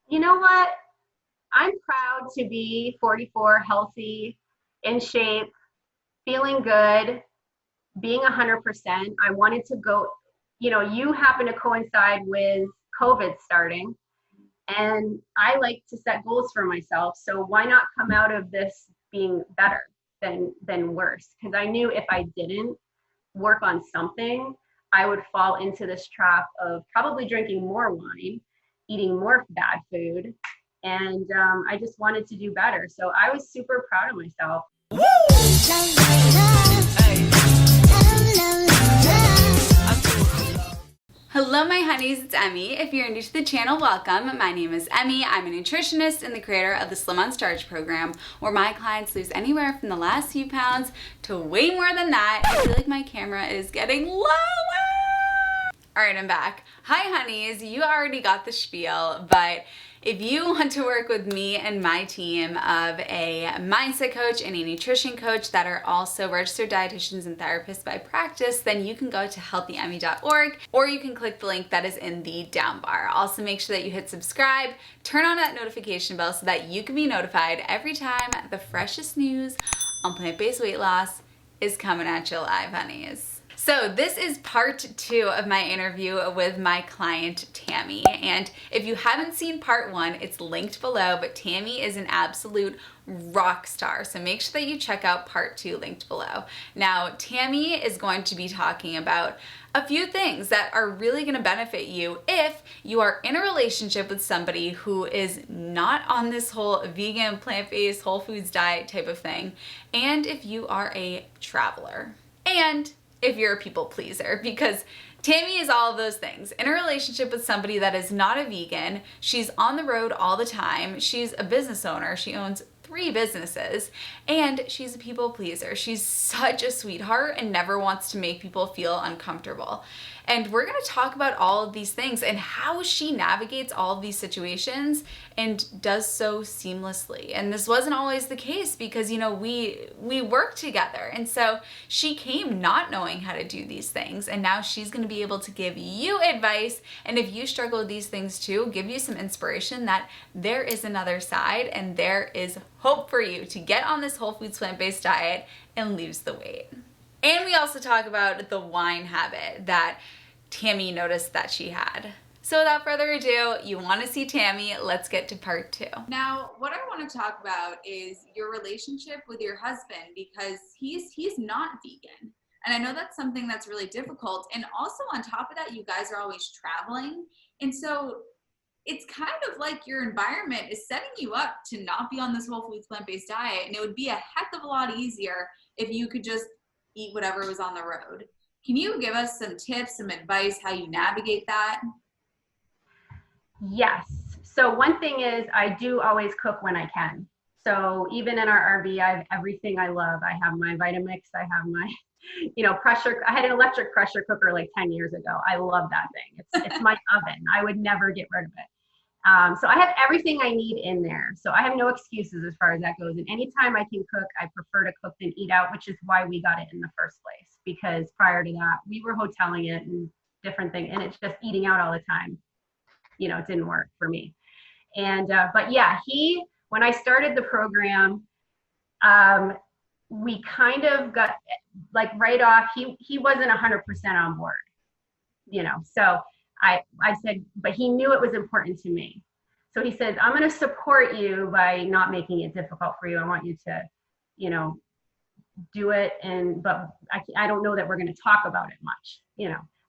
You know what? I'm proud to be 44, healthy, in shape, feeling good, being 100%. I wanted to go, you happen to coincide with COVID starting, and I like to set goals for myself. So why not come out of this being better than worse? Because I knew if I didn't work on something, I would fall into this trap of probably drinking more wine, eating more bad food, and I just wanted to do better. So I was super proud of myself. Hello, my honeys, it's Emmy. If you're new to the channel, welcome. My name is Emmy. I'm a nutritionist and the creator of the Slim on Starch program, where my clients lose anywhere from the last few pounds to way more than that. I feel like my camera is getting lower. All right, I'm back. Hi, honeys. You already got the spiel, but if you want to work with me and my team of a mindset coach and a nutrition coach that are also registered dietitians and therapists by practice, then you can go to healthyemmy.org, or you can click the link that is in the down bar. Also, make sure that you hit subscribe, turn on that notification bell so that you can be notified every time the freshest news on plant-based weight loss is coming at you live, honeys. So this is part 2 of my interview with my client, Tammy. And if you haven't seen part 1, it's linked below, but Tammy is an absolute rock star. So make sure that you check out part 2 linked below. Now, Tammy is going to be talking about a few things that are really going to benefit you if you are in a relationship with somebody who is not on this whole vegan, plant-based, whole foods diet type of thing, and if you are a traveler. And if you're a people pleaser, because Tammy is all of those things. In a relationship with somebody that is not a vegan, she's on the road all the time, she's a business owner, she owns 3 businesses, and she's a people pleaser. She's such a sweetheart and never wants to make people feel uncomfortable. And we're going to talk about all of these things and how she navigates all of these situations and does so seamlessly. And this wasn't always the case because, we work together. And so she came not knowing how to do these things. And now she's going to be able to give you advice. And if you struggle with these things too, give you some inspiration that there is another side and there is hope for you to get on this whole foods plant-based diet and lose the weight. And we also talk about the wine habit that Tammy noticed that she had. So without further ado, you want to see Tammy, let's get to part 2. Now, what I want to talk about is your relationship with your husband, because he's not vegan. And I know that's something that's really difficult. And also on top of that, you guys are always traveling. And so it's kind of like your environment is setting you up to not be on this whole foods plant-based diet. And it would be a heck of a lot easier if you could just eat whatever was on the road. Can you give us some tips, some advice, how you navigate that? Yes. So one thing is I do always cook when I can. So even in our RV, I have everything I love. I have my Vitamix. I have my, pressure. I had an electric pressure cooker like 10 years ago. I love that thing. It's my oven. I would never get rid of it. So I have everything I need in there. So I have no excuses as far as that goes. And anytime I can cook, I prefer to cook than eat out, which is why we got it in the first place. Because prior to that, we were hoteling it and different things, and it's just eating out all the time. It didn't work for me. And but yeah, when I started the program, we kind of got like right off. He wasn't 100% on board, So I said, but he knew it was important to me. So he said, I'm going to support you by not making it difficult for you. I want you to, do it. But I don't know that we're going to talk about it much.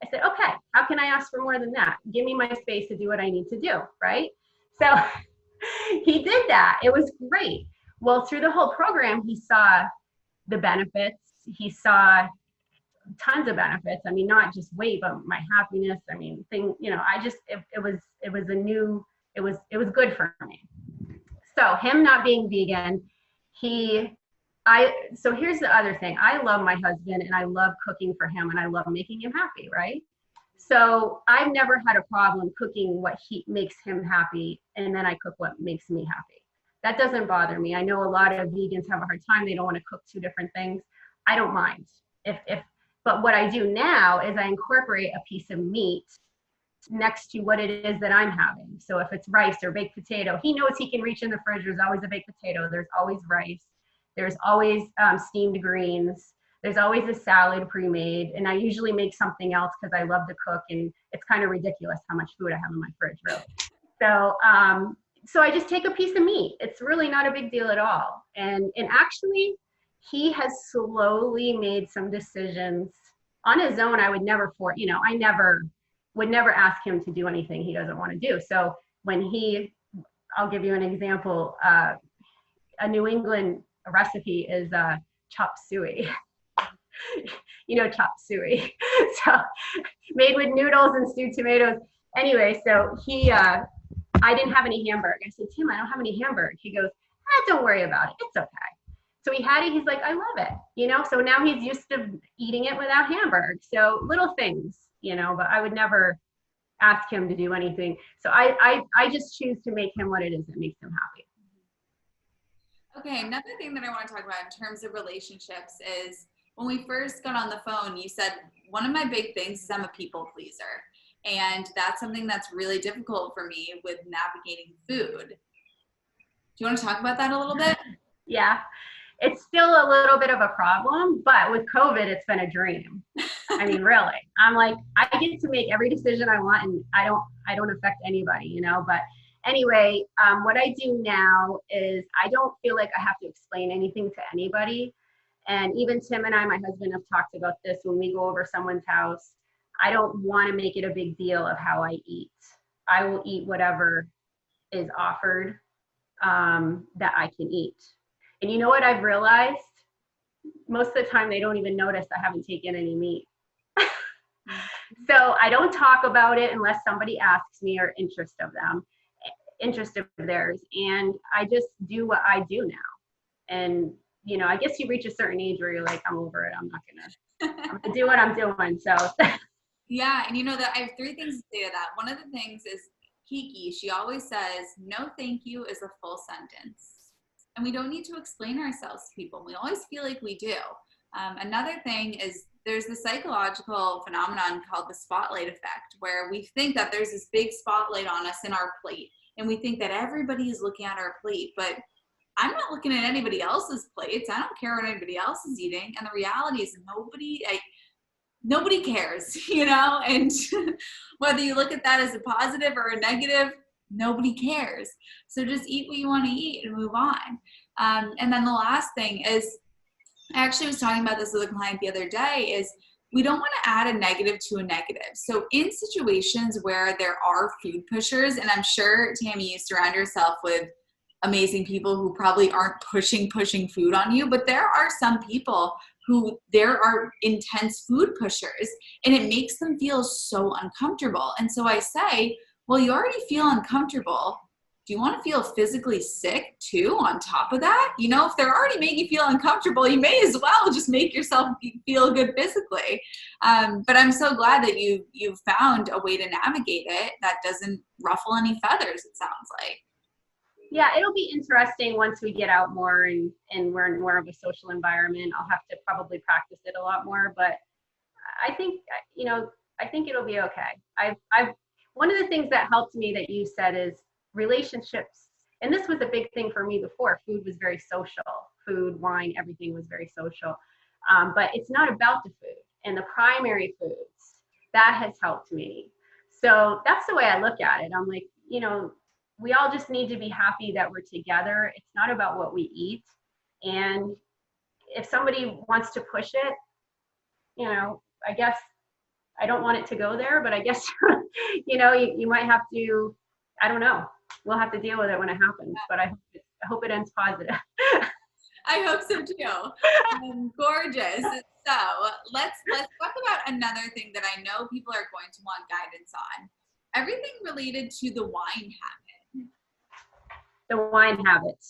I said, okay, how can I ask for more than that? Give me my space to do what I need to do. Right. So he did that. It was great. Well, through the whole program, he saw the benefits. He saw tons of benefits. I mean, not just weight, but my happiness. I mean, it was good for me. So him not being vegan, so here's the other thing. I love my husband and I love cooking for him and I love making him happy, right? So I've never had a problem cooking what makes him happy, and then I cook what makes me happy. That doesn't bother me. I know a lot of vegans have a hard time. They don't want to cook 2 different things. I don't mind. But what I do now is I incorporate a piece of meat next to what it is that I'm having. So if it's rice or baked potato, he knows he can reach in the fridge. There's always a baked potato. There's always rice. There's always steamed greens. There's always a salad pre-made. And I usually make something else because I love to cook, and it's kind of ridiculous how much food I have in my fridge, really. So I just take a piece of meat. It's really not a big deal at all. And actually, he has slowly made some decisions on his own. I would never would never ask him to do anything he doesn't want to do. So I'll give you an example. A New England recipe is chop suey. Chop suey. So made with noodles and stewed tomatoes. Anyway, so I didn't have any hamburger. I said, Tim, I don't have any hamburger. He goes, don't worry about it. It's okay. So he had it. He's like, I love it. So now he's used to eating it without hamburger. So little things, but I would never ask him to do anything. So I just choose to make him what it is that makes him happy. Okay, another thing that I want to talk about in terms of relationships is when we first got on the phone, you said one of my big things is I'm a people pleaser. And that's something that's really difficult for me with navigating food. Do you want to talk about that a little bit? Yeah, it's still a little bit of a problem, but with COVID, it's been a dream. I mean, really, I'm like, I get to make every decision I want, and I don't affect anybody, but anyway, what I do now is I don't feel like I have to explain anything to anybody. And even Tim and I, my husband, have talked about this when we go over someone's house. I don't want to make it a big deal of how I eat. I will eat whatever is offered that I can eat. And you know what I've realized? Most of the time they don't even notice I haven't taken any meat. So I don't talk about it unless somebody asks me or interest of theirs. And I just do what I do now. And, I guess you reach a certain age where you're like, I'm over it. I'm gonna do what I'm doing. So yeah. And that I have 3 things to say to that. One of the things is Kiki. She always says, no, thank you is a full sentence. And we don't need to explain ourselves to people. We always feel like we do. Another thing is there's the psychological phenomenon called the spotlight effect, where we think that there's this big spotlight on us in our plate. And we think that everybody is looking at our plate, but I'm not looking at anybody else's plates. I don't care what anybody else is eating. And the reality is nobody cares, and whether you look at that as a positive or a negative, nobody cares. So just eat what you want to eat and move on. And then the last thing is, I actually was talking about this with a client the other day, is we don't want to add a negative to a negative. So in situations where there are food pushers, and I'm sure, Tammi, you surround yourself with amazing people who probably aren't pushing food on you, but there are some people who there are intense food pushers, and it makes them feel so uncomfortable. And so I say, well, you already feel uncomfortable. Do you want to feel physically sick too on top of that? If they're already making you feel uncomfortable, you may as well just make yourself feel good physically. But I'm so glad that you've found a way to navigate it that doesn't ruffle any feathers, it sounds like. Yeah, it'll be interesting once we get out more and we're in more of a social environment. I'll have to probably practice it a lot more, but I think it'll be okay. One of the things that helped me that you said is relationships. And this was a big thing for me before. Food was very social. Food, wine, everything was very social. But it's not about the food and the primary foods. That has helped me. So that's the way I look at it. I'm like, we all just need to be happy that we're together. It's not about what we eat. And if somebody wants to push it, I guess I don't want it to go there, but I guess, you might have to, I don't know. We'll have to deal with it when it happens, but I hope it ends positive. I hope so too. Gorgeous. So let's talk about another thing that I know people are going to want guidance on. Everything related to the wine habit. The wine habit.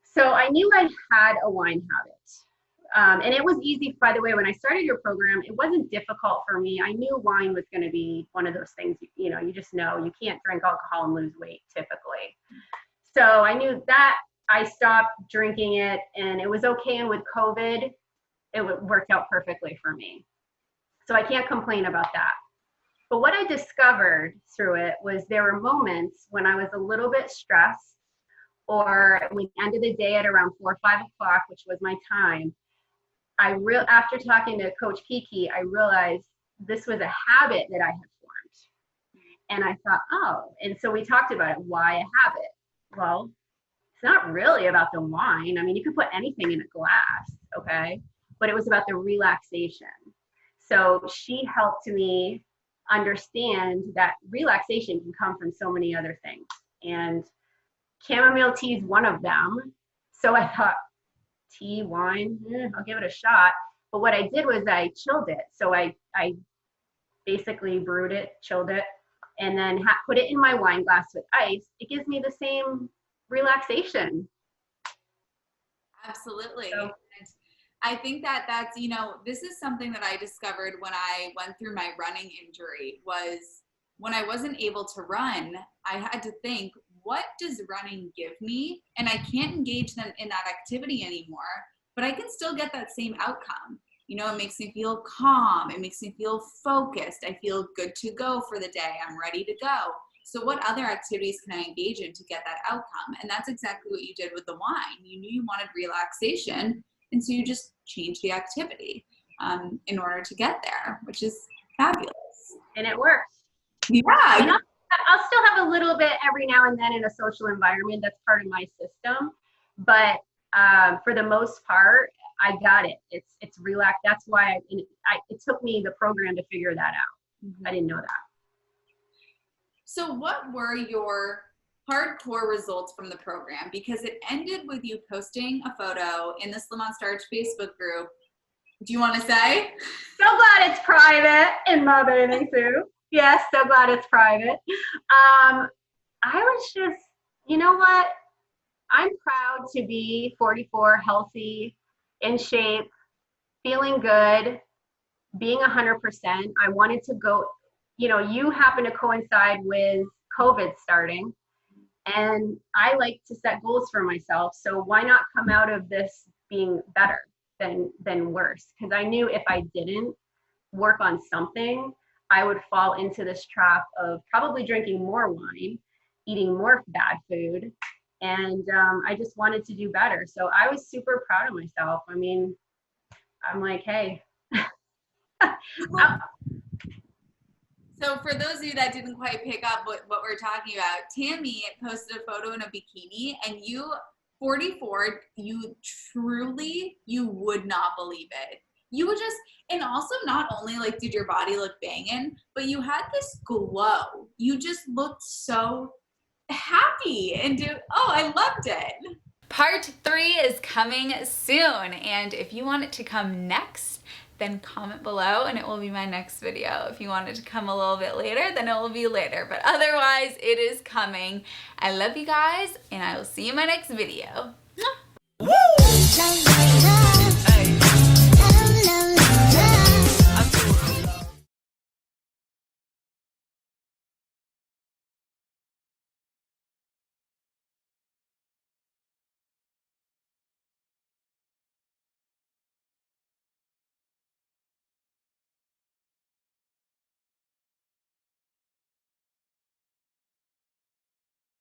So I knew I had a wine habit. And it was easy, by the way, when I started your program, it wasn't difficult for me. I knew wine was going to be one of those things, you just know you can't drink alcohol and lose weight typically. So I knew that. I stopped drinking it, and it was okay. And with COVID, it worked out perfectly for me. So I can't complain about that. But what I discovered through it was there were moments when I was a little bit stressed, or when the end of the day at around 4 or 5 o'clock, which was my time, after talking to Coach Kiki, I realized this was a habit that I had formed. And I thought, oh, and so we talked about it. Why a habit? Well, it's not really about the wine. I mean, you could put anything in a glass, okay? But it was about the relaxation. So she helped me understand that relaxation can come from so many other things. And chamomile tea is one of them. So I thought, tea, wine, I'll give it a shot. But what I did was I chilled it. So I basically brewed it, chilled it, and then put it in my wine glass with ice. It gives me the same relaxation. Absolutely. So, and I think that that's, you know, this is something that I discovered when I went through my running injury. Was when I wasn't able to run, I had to think, what does running give me? And I can't engage them in that activity anymore, but I can still get that same outcome. You know, it makes me feel calm. It makes me feel focused. I feel good to go for the day. I'm ready to go. So what other activities can I engage in to get that outcome? And that's exactly what you did with the wine. You knew you wanted relaxation, and so you just changed the activity in order to get there, which is fabulous. and it works. Yeah. And I'll still have a little bit every now and then in a social environment. That's part of my system. But for the most part, I got it. It's relaxed. That's why it took me the program to figure that out. Mm-hmm. I didn't know that. So what were your hardcore results from the program? Because it ended with you posting a photo in the Slim on Starch Facebook group. Do you want to say? So glad it's private in my bathing suit. Yes, so glad it's private. I was just, you know what? I'm proud to be 44, healthy, in shape, feeling good, being 100%. I wanted to go, you know, you happen to coincide with COVID starting, and I like to set goals for myself. So why not come out of this being better than worse? Because I knew if I didn't work on something, I would fall into this trap of probably drinking more wine, eating more bad food, and I just wanted to do better. So I was super proud of myself. I mean, I'm like, hey. So for those of you that didn't quite pick up what we're talking about, Tammi posted a photo in a bikini, and you, 44, you would not believe it. You would just, and also not only like did your body look banging, but you had this glow. You just looked so happy and I loved it. Part 3 is coming soon, and if you want it to come next, then comment below and it will be my next video. If you want it to come a little bit later, then it will be later, but otherwise it is coming. I love you guys, and I will see you in my next video. Woo!